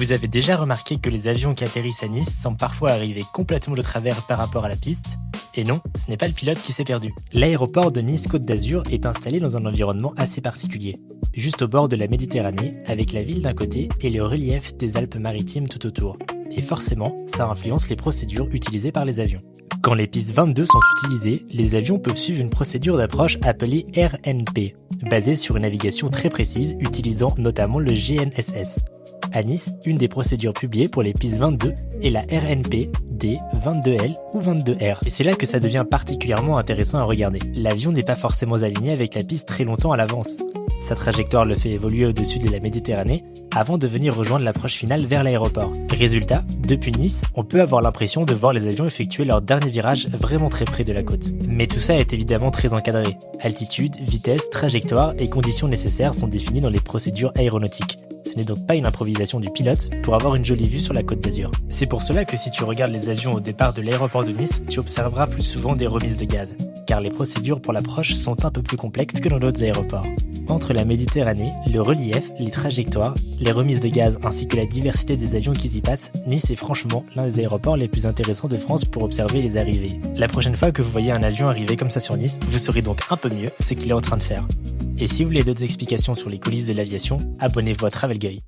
Vous avez déjà remarqué que les avions qui atterrissent à Nice semblent parfois arriver complètement de travers par rapport à la piste? Et non, ce n'est pas le pilote qui s'est perdu. L'aéroport de Nice-Côte d'Azur est installé dans un environnement assez particulier, juste au bord de la Méditerranée, avec la ville d'un côté et le relief des Alpes-Maritimes tout autour. Et forcément, ça influence les procédures utilisées par les avions. Quand les pistes 22 sont utilisées, les avions peuvent suivre une procédure d'approche appelée RNP, basée sur une navigation très précise utilisant notamment le GNSS. À Nice, une des procédures publiées pour les pistes 22 est la RNP D, 22L ou 22R. Et c'est là que ça devient particulièrement intéressant à regarder. L'avion n'est pas forcément aligné avec la piste très longtemps à l'avance. Sa trajectoire le fait évoluer au-dessus de la Méditerranée avant de venir rejoindre l'approche finale vers l'aéroport. Résultat, depuis Nice, on peut avoir l'impression de voir les avions effectuer leur dernier virage vraiment très près de la côte. Mais tout ça est évidemment très encadré. Altitude, vitesse, trajectoire et conditions nécessaires sont définis dans les procédures aéronautiques. Ce n'est donc pas une improvisation du pilote pour avoir une jolie vue sur la Côte d'Azur. C'est pour cela que si tu regardes les avions au départ de l'aéroport de Nice, tu observeras plus souvent des remises de gaz, car les procédures pour l'approche sont un peu plus complexes que dans d'autres aéroports. Entre la Méditerranée, le relief, les trajectoires, les remises de gaz ainsi que la diversité des avions qui y passent, Nice est franchement l'un des aéroports les plus intéressants de France pour observer les arrivées. La prochaine fois que vous voyez un avion arriver comme ça sur Nice, vous saurez donc un peu mieux ce qu'il est en train de faire. Et si vous voulez d'autres explications sur les coulisses de l'aviation, abonnez-vous à Travel Guy.